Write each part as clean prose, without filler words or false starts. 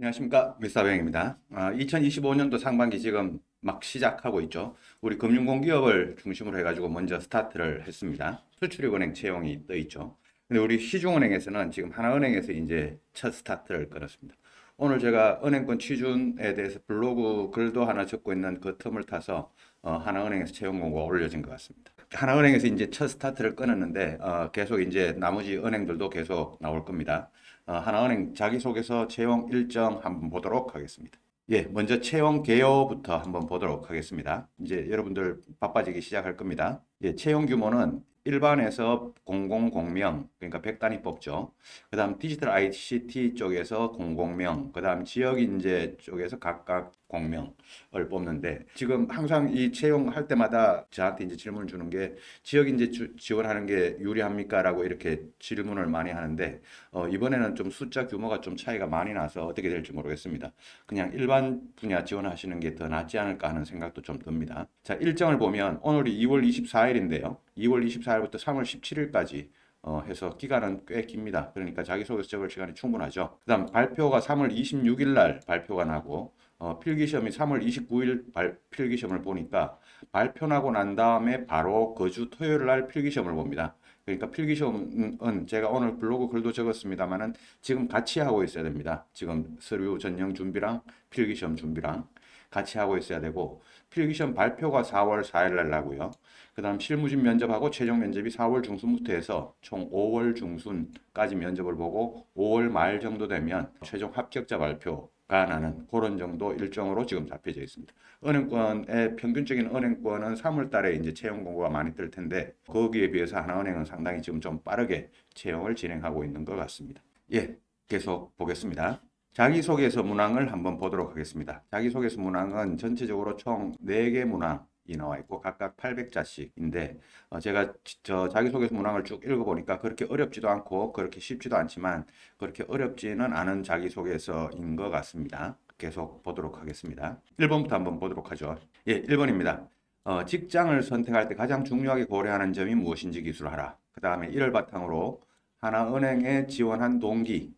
안녕하십니까, 밀사병입니다. 2025년도 상반기 지금 막 시작하고 있죠. 우리 금융공기업을 중심으로 해가지고 먼저 스타트를 했습니다. 수출입은행 채용이 떠 있죠. 근데 우리 시중은행에서는 지금 하나은행에서 이제 첫 스타트를 끊었습니다. 오늘 제가 은행권 취준에 대해서 블로그 글도 하나 적고 있는 그 틈을 타서 하나은행에서 채용 공고가 올려진 것 같습니다. 하나은행에서 이제 첫 스타트를 끊었는데 계속 이제 나머지 은행들도 계속 나올 겁니다. 하나은행 자기소개서 채용 일정 한번 보도록 하겠습니다. 예, 먼저 채용 개요부터 한번 보도록 하겠습니다. 이제 여러분들 바빠지기 시작할 겁니다. 예, 채용 규모는 일반에서 공공공명, 그러니까 100단위 뽑죠. 그 다음 디지털 ICT 쪽에서 공공명, 그 다음 지역인재 쪽에서 각각 공명을 뽑는데, 지금 항상 이 채용할 때마다 저한테 이제 질문을 주는 게 지역인재 지원하는 게 유리합니까? 라고 이렇게 질문을 많이 하는데, 이번에는 좀 숫자 규모가 좀 차이가 많이 나서 어떻게 될지 모르겠습니다. 그냥 일반 분야 지원하시는 게 더 낫지 않을까 하는 생각도 좀 듭니다. 자, 일정을 보면 오늘이 2월 24일인데요. 2월 24일부터 3월 17일까지 해서 기간은 꽤 깁니다. 그러니까 자기소개서 적을 시간이 충분하죠. 그 다음 발표가 3월 26일 날 발표가 나고 필기시험이 3월 29일 필기시험을 보니까 발표 나고 난 다음에 바로 그 주 토요일 날 필기시험을 봅니다. 그러니까 필기시험은 제가 오늘 블로그 글도 적었습니다만은 지금 같이 하고 있어야 됩니다. 지금 서류 전형 준비랑 필기시험 준비랑 같이 하고 있어야 되고, 필기시험 발표가 4월 4일 날 나고요. 그 다음 실무진 면접하고 최종 면접이 4월 중순부터 해서 총 5월 중순까지 면접을 보고 5월 말 정도 되면 최종 합격자 발표가 나는 그런 정도 일정으로 지금 잡혀져 있습니다. 은행권의 평균적인 은행권은 3월 달에 이제 채용 공고가 많이 뜰 텐데, 거기에 비해서 하나은행은 상당히 지금 좀 빠르게 채용을 진행하고 있는 것 같습니다. 예, 계속 보겠습니다. 자기소개서 문항을 한번 보도록 하겠습니다. 자기소개서 문항은 전체적으로 총 4개 문항이 나와 있고 각각 800자씩인데, 제가 저 자기소개서 문항을 쭉 읽어보니까 그렇게 어렵지도 않고 그렇게 쉽지도 않지만 그렇게 어렵지는 않은 자기소개서인 것 같습니다. 계속 보도록 하겠습니다. 1번부터 한번 보도록 하죠. 예, 1번입니다. 직장을 선택할 때 가장 중요하게 고려하는 점이 무엇인지 기술하라. 그 다음에 이를 바탕으로 하나은행에 지원한 동기,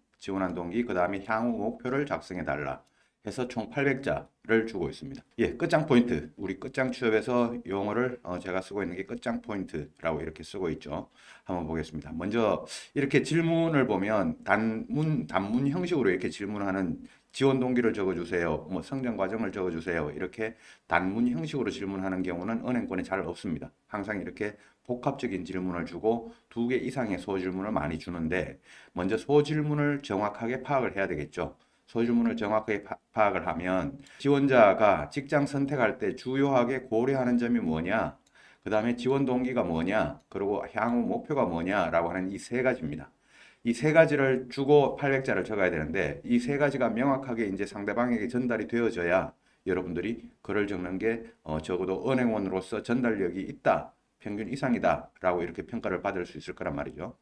그 다음에 향후 목표를 작성해 달라 해서 총 800자를 주고 있습니다. 예, 끝장 포인트. 우리 끝장 취업에서 용어를 제가 쓰고 있는 게 끝장 포인트라고 이렇게 쓰고 있죠. 한번 보겠습니다. 먼저 이렇게 질문을 보면 단문 형식으로 이렇게 질문하는, 지원 동기를 적어주세요, 뭐 성장 과정을 적어주세요, 이렇게 단문 형식으로 질문하는 경우는 은행권에 잘 없습니다. 항상 이렇게 복합적인 질문을 주고 2개 이상의 소질문을 많이 주는데, 먼저 소질문을 정확하게 파악을 해야 되겠죠. 소질문을 정확하게 파악을 하면 지원자가 직장 선택할 때 주요하게 고려하는 점이 뭐냐, 그 다음에 지원 동기가 뭐냐, 그리고 향후 목표가 뭐냐라고 하는 이 세 가지입니다. 이 세 가지를 주고 800자를 적어야 되는데, 이 세 가지가 명확하게 이제 상대방에게 전달이 되어져야 여러분들이 글을 적는 게 적어도 은행원으로서 전달력이 있다, 평균 이상이다 라고 이렇게 평가를 받을 수 있을 거란 말이죠.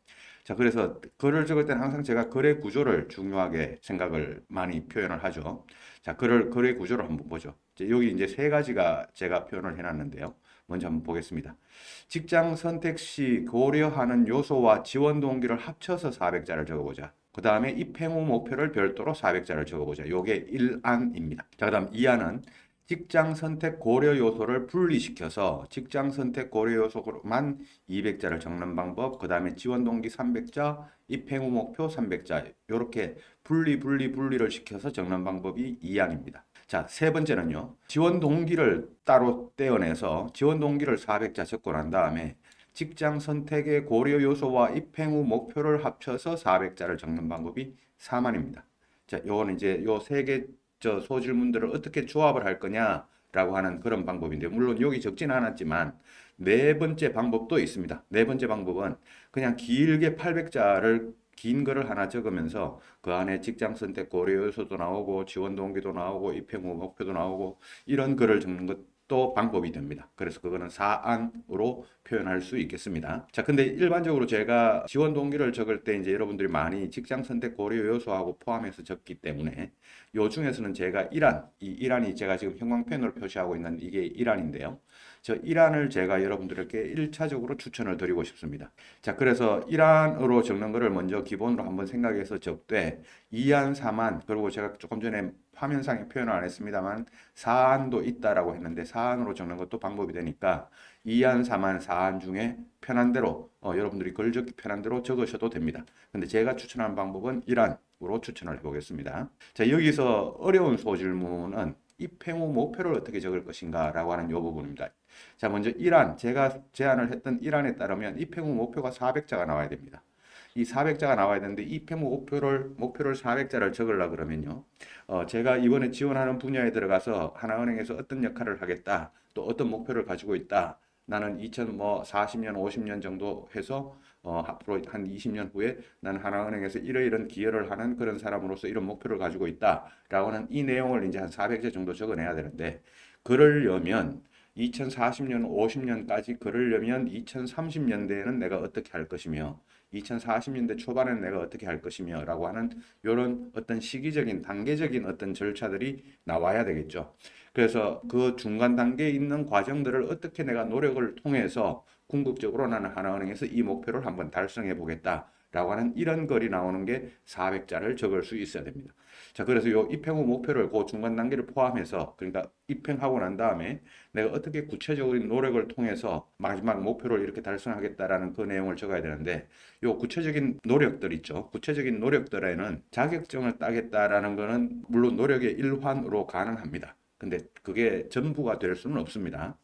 자, 그래서 글을 적을 때는 항상 제가 글의 구조를 중요하게 생각을 많이 표현을 하죠. 자, 글의 구조를 한번 보죠. 여기 이제 세 가지가 제가 표현을 해놨는데요. 먼저 한번 보겠습니다. 직장 선택 시 고려하는 요소와 지원 동기를 합쳐서 400자를 적어보자. 그 다음에 입행 후 목표를 별도로 400자를 적어보자. 요게 1안입니다. 자, 그 다음 2안은 직장 선택 고려 요소를 분리시켜서 직장 선택 고려 요소만 200자를 적는 방법, 그 다음에 지원 동기 300자, 입행 후 목표 300자, 이렇게 분리를 시켜서 적는 방법이 2안입니다. 자, 세 번째는요. 지원 동기를 따로 떼어내서 지원 동기를 400자 적고 난 다음에 직장 선택의 고려 요소와 입행 후 목표를 합쳐서 400자를 적는 방법이 3안입니다. 자, 요거는 이제 요 세 개 소질문들을 어떻게 조합을 할 거냐라고 하는 그런 방법인데, 물론 여기 적지는 않았지만 네 번째 방법도 있습니다. 네 번째 방법은 그냥 길게 800자를 긴 거를 하나 적으면서 그 안에 직장 선택 고려 요소도 나오고 지원 동기도 나오고 입행 후 목표도 나오고 이런 글을 적는 것도 방법이 됩니다. 그래서 그거는 사안으로 표현할 수 있겠습니다. 자, 근데 일반적으로 제가 지원 동기를 적을 때 이제 여러분들이 많이 직장 선택 고려 요소하고 포함해서 적기 때문에 요 중에서는 제가 1안, 이 1안이 제가 지금 형광펜으로 표시하고 있는 이게 1안인데요. 저 이란을 제가 여러분들에게 1차적으로 추천을 드리고 싶습니다. 자, 그래서 이란으로 적는 거를 먼저 기본으로 한번 생각해서 적되 2안, 3안, 그리고 제가 조금 전에 화면상에 표현을 안 했습니다만 4안도 있다라고 했는데 4안으로 적는 것도 방법이 되니까 2안, 3안, 4안 중에 편한 대로 여러분들이 글 적기 편한 대로 적으셔도 됩니다. 근데 제가 추천하는 방법은 1안으로 추천을 해보겠습니다. 자, 여기서 어려운 소질문은 입행 후 목표를 어떻게 적을 것인가 라고 하는 이 부분입니다. 자, 먼저 1안, 제가 제안을 했던 1안에 따르면 입행 후 목표가 400자가 나와야 됩니다. 이 400자가 나와야 되는데 입행 후 목표를 400자를 적으려 그러면요. 제가 이번에 지원하는 분야에 들어가서 하나은행에서 어떤 역할을 하겠다, 또 어떤 목표를 가지고 있다. 나는 2040년, 50년 정도 해서 앞으로 한 20년 후에 나는 하나은행에서 이러이런 기여를 하는 그런 사람으로서 이런 목표를 가지고 있다라고 하는 이 내용을 이제 한 400자 정도 적어내야 되는데 그러려면 2040년, 50년까지 그러려면 2030년대에는 내가 어떻게 할 것이며 2040년대 초반에는 내가 어떻게 할 것이며 라고 하는 이런 어떤 시기적인 단계적인 어떤 절차들이 나와야 되겠죠. 그래서 그 중간 단계에 있는 과정들을 어떻게 내가 노력을 통해서 궁극적으로 나는 하나은행에서 이 목표를 한번 달성해 보겠다라고 하는 이런 글이 나오는 게 400자를 적을 수 있어야 됩니다. 자, 그래서 요 입행 후 목표를 그 중간 단계를 포함해서 그러니까 입행하고 난 다음에 내가 어떻게 구체적인 노력을 통해서 마지막 목표를 이렇게 달성하겠다라는 그 내용을 적어야 되는데 요 구체적인 노력들 있죠. 구체적인 노력들에는 자격증을 따겠다라는 거는 물론 노력의 일환으로 가능합니다. 근데 그게 전부가 될 수는 없습니다.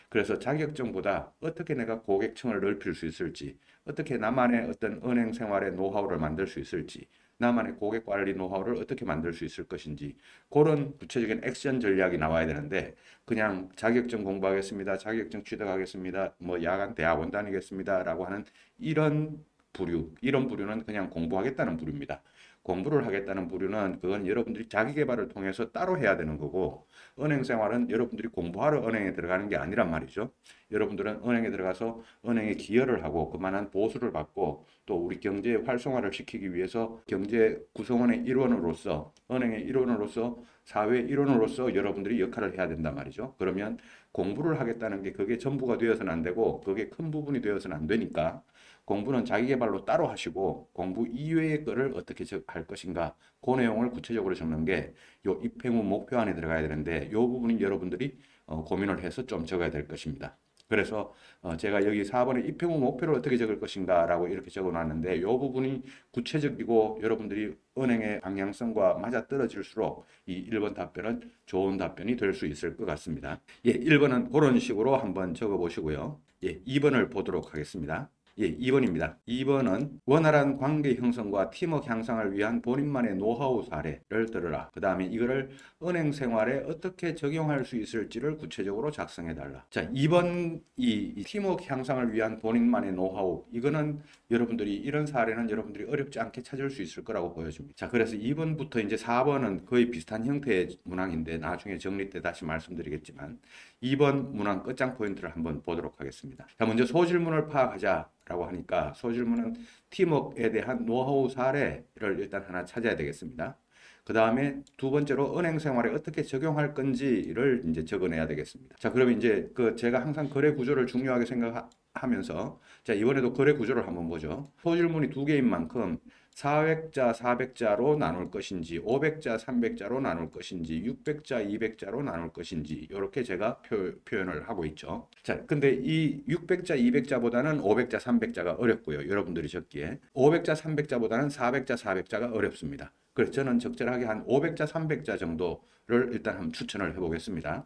그래서 자격증보다 어떻게 내가 고객층을 넓힐 수 있을지, 어떻게 나만의 어떤 은행 생활의 노하우를 만들 수 있을지, 나만의 고객 관리 노하우를 어떻게 만들 수 있을 것인지 그런 구체적인 액션 전략이 나와야 되는데 그냥 자격증 공부하겠습니다. 자격증 취득하겠습니다. 뭐 야간 대학원 다니겠습니다. 라고 하는 이런 부류는 그냥 공부하겠다는 부류입니다. 공부를 하겠다는 부류는 그건 여러분들이 자기 개발을 통해서 따로 해야 되는 거고 은행 생활은 여러분들이 공부하러 은행에 들어가는 게 아니란 말이죠. 여러분들은 은행에 들어가서 은행에 기여를 하고 그만한 보수를 받고 또 우리 경제 활성화를 시키기 위해서 경제 구성원의 일원으로서 은행의 일원으로서 사회 일원으로서 여러분들이 역할을 해야 된단 말이죠. 그러면 공부를 하겠다는 게 그게 전부가 되어서는 안 되고 그게 큰 부분이 되어서는 안 되니까 공부는 자기 개발로 따로 하시고 공부 이외의 거를 어떻게 할 것인가 그 내용을 구체적으로 적는 게 요 입행 후 목표 안에 들어가야 되는데 요 부분이 여러분들이 고민을 해서 좀 적어야 될 것입니다. 그래서 제가 여기 4번에 입행 후 목표를 어떻게 적을 것인가 라고 이렇게 적어 놨는데 이 부분이 구체적이고 여러분들이 은행의 방향성과 맞아떨어질수록 이 1번 답변은 좋은 답변이 될 수 있을 것 같습니다. 예, 1번은 그런 식으로 한번 적어 보시고요. 예, 2번을 보도록 하겠습니다. 예, 2번입니다. 2번은 원활한 관계 형성과 팀워크 향상을 위한 본인만의 노하우 사례를 들으라. 그 다음에 이거를 은행 생활에 어떻게 적용할 수 있을지를 구체적으로 작성해 달라. 자, 2번 이 팀워크 향상을 위한 본인만의 노하우 이거는 여러분들이 이런 사례는 여러분들이 어렵지 않게 찾을 수 있을 거라고 보여집니다. 자, 그래서 2번부터 이제 4번은 거의 비슷한 형태의 문항인데 나중에 정리 때 다시 말씀드리겠지만 2번 문항 끝장 포인트를 한번 보도록 하겠습니다. 자, 먼저 소질문을 파악하자. 라고 하니까 소질문은 팀워크에 대한 노하우 사례를 일단 하나 찾아야 되겠습니다. 그 다음에 두 번째로 은행 생활에 어떻게 적용할 건지를 이제 적어내야 되겠습니다. 자, 그러면 이제 제가 항상 거래 구조를 중요하게 생각하면서 자, 이번에도 거래 구조를 한번 보죠. 소질문이 두 개인 만큼 400자, 400자로 나눌 것인지 500자, 300자로 나눌 것인지 600자, 200자로 나눌 것인지 이렇게 제가 표현을 하고 있죠. 자, 근데 이 600자, 200자보다는 500자, 300자가 어렵고요. 여러분들이 적기에 500자, 300자보다는 400자, 400자가 어렵습니다. 그래서 저는 적절하게 한 500자, 300자 정도를 일단 한번 추천을 해보겠습니다.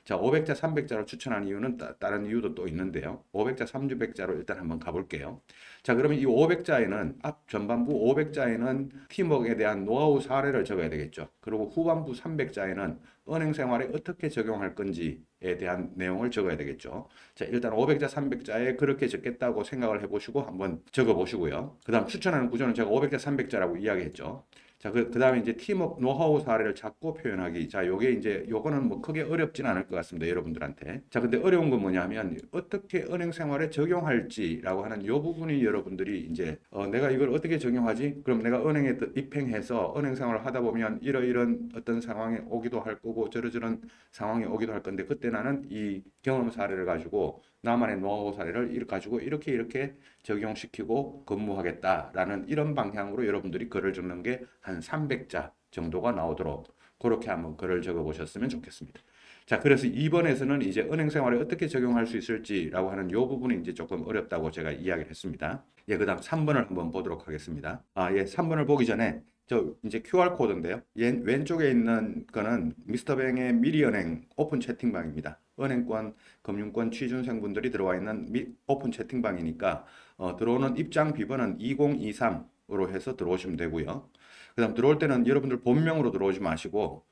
자, 500자, 300자로 추천한 이유는 다른 이유도 또 있는데요. 500자, 300자로 일단 한번 가볼게요. 자, 그러면 이 500자에는 앞 전반부 500자에는 팀워크에 대한 노하우 사례를 적어야 되겠죠. 그리고 후반부 300자에는 은행 생활에 어떻게 적용할 건지에 대한 내용을 적어야 되겠죠. 자, 일단 500자, 300자에 그렇게 적겠다고 생각을 해보시고 한번 적어보시고요. 그 다음 추천하는 구조는 제가 500자, 300자라고 이야기했죠. 자, 그다음에 이제 팀업 노하우 사례를 작고 표현하기. 자, 요게 이제 요거는 뭐 크게 어렵진 않을 것 같습니다. 여러분들한테. 자, 근데 어려운 건 뭐냐면 어떻게 은행 생활에 적용할지라고 하는 요 부분이 여러분들이 이제 내가 이걸 어떻게 적용하지? 그럼 내가 은행에 입행해서 은행 생활을 하다 보면 이런 어떤 상황에 오기도 할 거고 저런 상황에 오기도 할 건데 그때 나는 이 경험 사례를 가지고 나만의 노하우 사례를 가지고 이렇게 적용시키고 근무하겠다라는 이런 방향으로 여러분들이 글을 적는 게 한 300자 정도가 나오도록 그렇게 한번 글을 적어 보셨으면 좋겠습니다. 자, 그래서 2번에서는 이제 은행 생활에 어떻게 적용할 수 있을지라고 하는 요 부분이 이제 조금 어렵다고 제가 이야기를 했습니다. 예, 그다음 3번을 한번 보도록 하겠습니다. 예, 3번을 보기 전에 저 이제 QR 코드인데요. 왼쪽에 있는 거는 미스터뱅의 미리은행 오픈 채팅방입니다. 은행권, 금융권 취준생분들이 들어와 있는 오픈 채팅방이니까 들어오는 입장 비번은 2023으로 해서 들어오시면 되고요. 그다음 들어올 때는 여러분들 본명으로 들어오지 마시고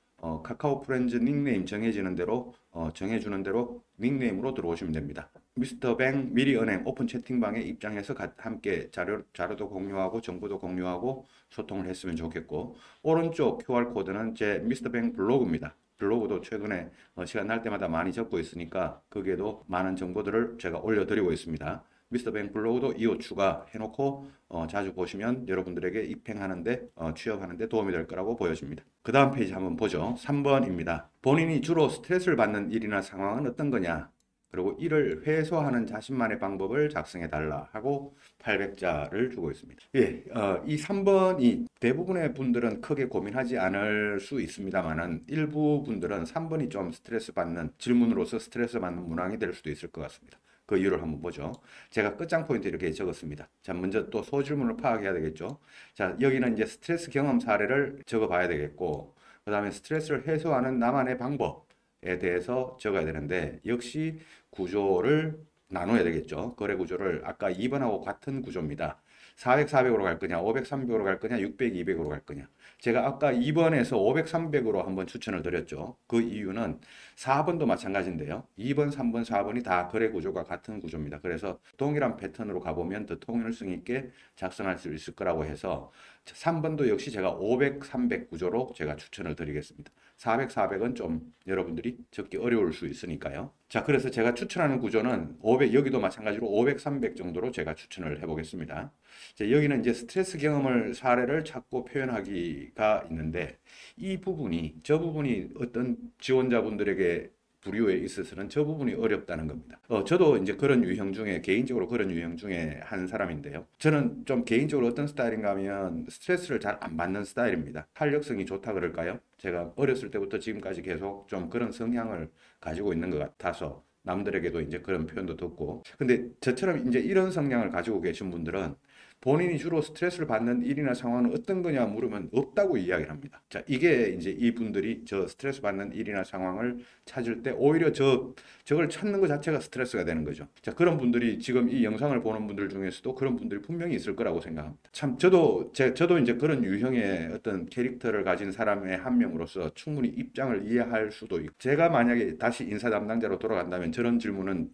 카카오 프렌즈 닉네임 정해지는 대로 정해주는 대로 닉네임으로 들어오시면 됩니다. 미스터뱅 미리은행 오픈 채팅방에 입장해서 함께 자료도 공유하고 정보도 공유하고 소통을 했으면 좋겠고 오른쪽 QR코드는 제 미스터뱅 블로그입니다. 블로그도 최근에 시간 날 때마다 많이 적고 있으니까 거기에도 많은 정보들을 제가 올려드리고 있습니다. 미스터뱅 블로그도 이호 추가해놓고 자주 보시면 여러분들에게 입행하는데 취업하는데 도움이 될 거라고 보여집니다. 그 다음 페이지 한번 보죠. 3번입니다. 본인이 주로 스트레스를 받는 일이나 상황은 어떤 거냐? 그리고 이를 해소하는 자신만의 방법을 작성해 달라 하고 800자를 주고 있습니다. 예, 이 3번이 대부분의 분들은 크게 고민하지 않을 수 있습니다만은 일부 분들은 3번이 좀 스트레스 받는 질문으로서 스트레스 받는 문항이 될 수도 있을 것 같습니다. 그 이유를 한번 보죠. 제가 끝장 포인트 이렇게 적었습니다. 자, 먼저 또 소질문을 파악해야 되겠죠. 자, 여기는 이제 스트레스 경험 사례를 적어 봐야 되겠고, 그 다음에 스트레스를 해소하는 나만의 방법에 대해서 적어야 되는데, 역시 구조를 나눠야 되겠죠. 거래 구조를 아까 2번하고 같은 구조입니다. 400, 400으로 갈 거냐, 500, 300으로 갈 거냐, 600, 200으로 갈 거냐. 제가 아까 2번에서 500, 300으로 한번 추천을 드렸죠. 그 이유는 4번도 마찬가지인데요. 2번, 3번, 4번이 다 거래 구조가 같은 구조입니다. 그래서 동일한 패턴으로 가보면 더 통일성 있게 작성할 수 있을 거라고 해서 3번도 역시 제가 500, 300 구조로 제가 추천을 드리겠습니다. 400, 400은 좀 여러분들이 적기 어려울 수 있으니까요. 자, 그래서 제가 추천하는 구조는 500, 여기도 마찬가지로 500, 300 정도로 제가 추천을 해보겠습니다. 자, 여기는 이제 스트레스 경험을 사례를 찾고 표현하기가 있는데 이 부분이 저 부분이 어떤 지원자분들에게 부류에 있어서는 저 부분이 어렵다는 겁니다. 저도 이제 그런 유형 중에 개인적으로 그런 유형 중에 한 사람인데요. 저는 좀 개인적으로 어떤 스타일인가 하면 스트레스를 잘 안 받는 스타일입니다. 탄력성이 좋다 그럴까요? 제가 어렸을 때부터 지금까지 계속 좀 그런 성향을 가지고 있는 것 같아서 남들에게도 이제 그런 표현도 듣고 근데 저처럼 이제 이런 성향을 가지고 계신 분들은 본인이 주로 스트레스를 받는 일이나 상황은 어떤 거냐 물으면 없다고 이야기를 합니다. 자, 이게 이제 이분들이 저 스트레스 받는 일이나 상황을 찾을 때 오히려 저걸 찾는 것 자체가 스트레스가 되는 거죠. 자, 그런 분들이 지금 이 영상을 보는 분들 중에서도 그런 분들이 분명히 있을 거라고 생각합니다. 참, 저도 이제 그런 유형의 어떤 캐릭터를 가진 사람의 한 명으로서 충분히 입장을 이해할 수도 있고, 제가 만약에 다시 인사 담당자로 돌아간다면 저런 질문은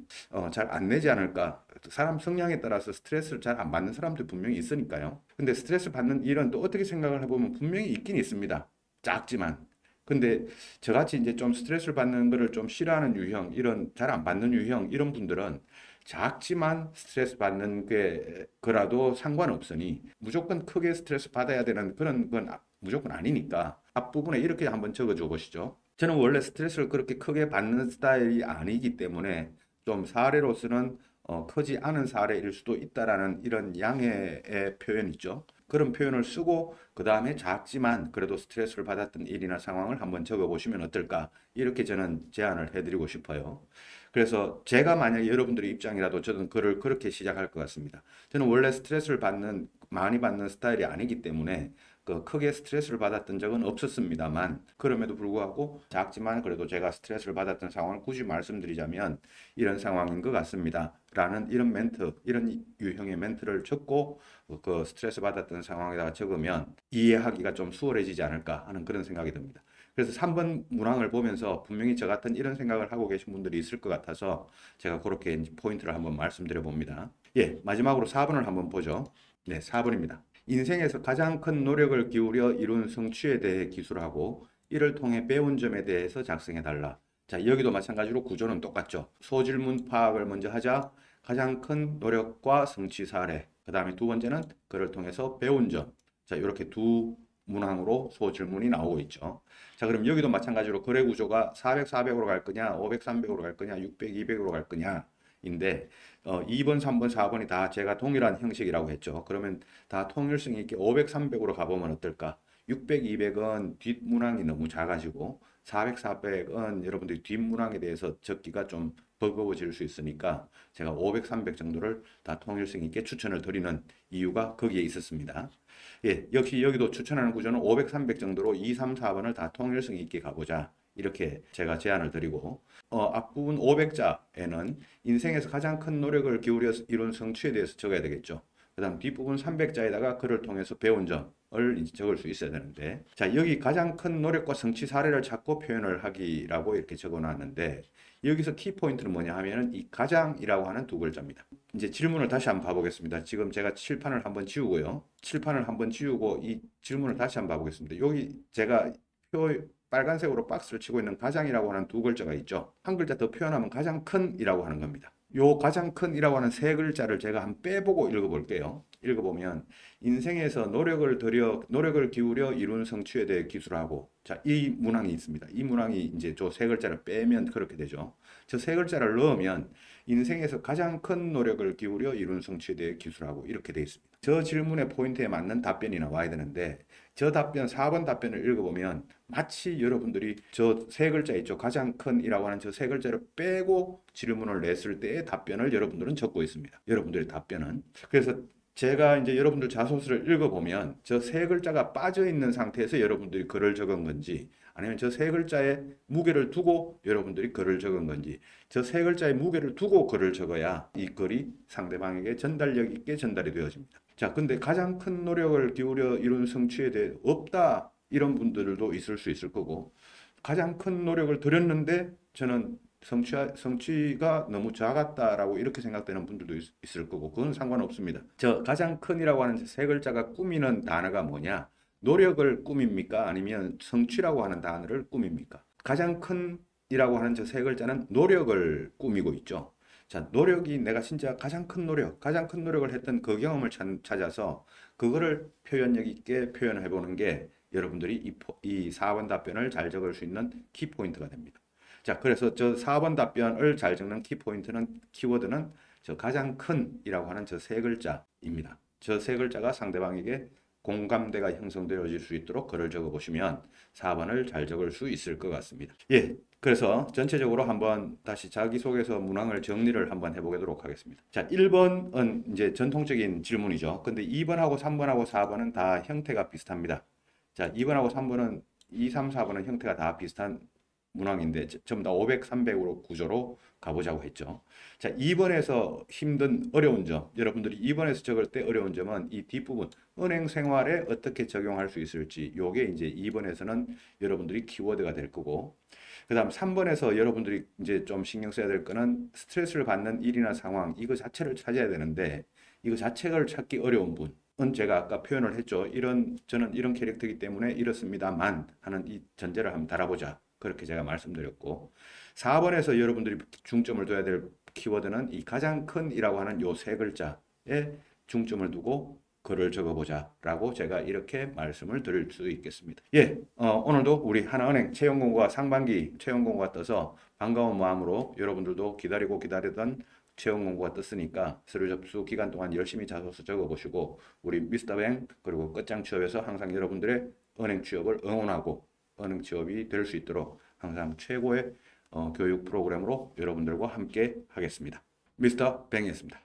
잘 안 내지 않을까. 사람 성향에 따라서 스트레스를 잘 안 받는 사람들 분명히 있으니까요. 근데 스트레스 받는 일은 또 어떻게 생각을 해보면 분명히 있긴 있습니다. 작지만. 근데 저같이 이제 좀 스트레스를 받는 거를 좀 싫어하는 유형, 이런 잘 안 받는 유형, 이런 분들은 작지만 스트레스 받는 게 거라도 상관없으니 무조건 크게 스트레스 받아야 되는 그런 건 무조건 아니니까 앞부분에 이렇게 한번 적어줘 보시죠. 저는 원래 스트레스를 그렇게 크게 받는 스타일이 아니기 때문에 좀 사례로서는 크지 않은 사례일 수도 있다라는 이런 양해의 표현이죠. 그런 표현을 쓰고 그 다음에 작지만 그래도 스트레스를 받았던 일이나 상황을 한번 적어보시면 어떨까 이렇게 저는 제안을 해드리고 싶어요. 그래서 제가 만약에 여러분들의 입장이라도 저는 글을 그렇게 시작할 것 같습니다. 저는 원래 스트레스를 많이 받는 스타일이 아니기 때문에 크게 스트레스를 받았던 적은 없었습니다만 그럼에도 불구하고 작지만 그래도 제가 스트레스를 받았던 상황을 굳이 말씀드리자면 이런 상황인 것 같습니다. 라는 이런 멘트, 이런 유형의 멘트를 적고 그 스트레스 받았던 상황에다가 적으면 이해하기가 좀 수월해지지 않을까 하는 그런 생각이 듭니다. 그래서 3번 문항을 보면서 분명히 저 같은 이런 생각을 하고 계신 분들이 있을 것 같아서 제가 그렇게 포인트를 한번 말씀드려 봅니다. 예, 마지막으로 4번을 한번 보죠. 네, 4번입니다. 인생에서 가장 큰 노력을 기울여 이룬 성취에 대해 기술하고 이를 통해 배운 점에 대해서 작성해달라. 자, 여기도 마찬가지로 구조는 똑같죠. 소질문 파악을 먼저 하자. 가장 큰 노력과 성취 사례. 그 다음에 두 번째는 그를 통해서 배운 점. 자, 이렇게 두 문항으로 소질문이 나오고 있죠. 자, 그럼 여기도 마찬가지로 거래 구조가 400, 400으로 갈 거냐, 500, 300으로 갈 거냐, 600, 200으로 갈 거냐. 인데 2번, 3번, 4번이 다 제가 동일한 형식이라고 했죠. 그러면 다 통일성 있게 500, 300으로 가보면 어떨까? 600, 200은 뒷문항이 너무 작아지고 400, 400은 여러분들이 뒷문항에 대해서 적기가 좀 버거워질 수 있으니까 제가 500, 300 정도를 다 통일성 있게 추천을 드리는 이유가 거기에 있었습니다. 예, 역시 여기도 추천하는 구조는 500, 300 정도로 2, 3, 4번을 다 통일성 있게 가보자. 이렇게 제가 제안을 드리고 앞부분 500자에는 인생에서 가장 큰 노력을 기울여서 이룬 성취에 대해서 적어야 되겠죠. 그 다음 뒷부분 300자에다가 그를 통해서 배운 점을 이제 적을 수 있어야 되는데 자 여기 가장 큰 노력과 성취 사례를 찾고 표현을 하기라고 이렇게 적어놨는데 여기서 키포인트는 뭐냐 하면은 이 가장이라고 하는 두 글자입니다. 이제 질문을 다시 한번 봐보겠습니다. 지금 제가 칠판을 한번 지우고요. 칠판을 한번 지우고 이 질문을 다시 한번 봐보겠습니다. 여기 제가 빨간색으로 박스를 치고 있는 가장이라고 하는 두 글자가 있죠. 한 글자 더 표현하면 가장 큰이라고 하는 겁니다. 요 가장 큰이라고 하는 세 글자를 제가 한번 빼보고 읽어볼게요. 읽어보면 인생에서 노력을 기울여 이룬 성취에 대해 기술하고 자, 이 문항이 있습니다. 이 문항이 이제 저 세 글자를 빼면 그렇게 되죠. 저 세 글자를 넣으면 인생에서 가장 큰 노력을 기울여 이룬 성취에 대해 기술하고 이렇게 되어 있습니다. 저 질문의 포인트에 맞는 답변이 나와야 되는데 저 답변 4번 답변을 읽어보면 마치 여러분들이 저 세 글자 있죠. 가장 큰이라고 하는 저 세 글자를 빼고 질문을 냈을 때의 답변을 여러분들은 적고 있습니다. 여러분들의 답변은. 그래서 제가 이제 여러분들 자소서를 읽어보면 저 세 글자가 빠져 있는 상태에서 여러분들이 글을 적은 건지 아니면 저 세 글자에 무게를 두고 여러분들이 글을 적은 건지 저 세 글자에 무게를 두고 글을 적어야 이 글이 상대방에게 전달력 있게 전달이 되어집니다. 자, 근데 가장 큰 노력을 기울여 이룬 성취에 대해 없다 이런 분들도 있을 수 있을 거고 가장 큰 노력을 들였는데 저는 성취가 너무 작았다라고 이렇게 생각되는 분들도 있을 거고 그건 상관없습니다. 저 가장 큰이라고 하는 세 글자가 꾸미는 단어가 뭐냐? 노력을 꾸밉니까? 아니면 성취라고 하는 단어를 꾸밉니까? 가장 큰이라고 하는 저 세 글자는 노력을 꾸미고 있죠. 자, 노력이 내가 진짜 가장 큰 노력을 했던 그 경험을 찾아서 그거를 표현력 있게 표현해 보는 게 여러분들이 이 4번 답변을 잘 적을 수 있는 키포인트가 됩니다. 자, 그래서 저 4번 답변을 잘 적는 키포인트는 키워드는 저 가장 큰이라고 하는 저 세 글자입니다. 저 세 글자가 상대방에게 공감대가 형성되어질 수 있도록 글을 적어 보시면 4번을 잘 적을 수 있을 것 같습니다. 예, 그래서 전체적으로 한번 다시 자기소개서 문항을 정리를 한번 해보도록 하겠습니다. 자, 1번은 이제 전통적인 질문이죠. 근데 2번하고 3번하고 4번은 다 형태가 비슷합니다. 자, 2번하고 3번은 2, 3, 4번은 형태가 다 비슷한 문항인데 전부 다 500, 300으로 구조로 가보자고 했죠. 자, 2번에서 어려운 점, 여러분들이 2번에서 적을 때 어려운 점은 이 뒷부분 은행 생활에 어떻게 적용할 수 있을지 요게 이제 2번에서는 여러분들이 키워드가 될 거고 그 다음 3번에서 여러분들이 이제 좀 신경 써야 될 거는 스트레스를 받는 일이나 상황 이거 자체를 찾아야 되는데 이거 자체를 찾기 어려운 분 제가 아까 표현을 했죠. 저는 이런 캐릭터이기 때문에 이렇습니다만 하는 이 전제를 한번 달아보자. 그렇게 제가 말씀드렸고 4번에서 여러분들이 중점을 둬야 될 키워드는 이 가장 큰이라고 하는 요 세 글자에 중점을 두고 글을 적어보자 라고 제가 이렇게 말씀을 드릴 수 있겠습니다. 예, 오늘도 우리 하나은행 채용공고가 상반기 채용공고가 떠서 반가운 마음으로 여러분들도 기다리던 채용공고가 떴으니까 서류 접수 기간 동안 열심히 자소서 적어보시고 우리 미스터뱅 그리고 끝장 취업에서 항상 여러분들의 은행 취업을 응원하고 은행 취업이 될 수 있도록 항상 최고의 교육 프로그램으로 여러분들과 함께 하겠습니다. 미스터 뱅이었습니다.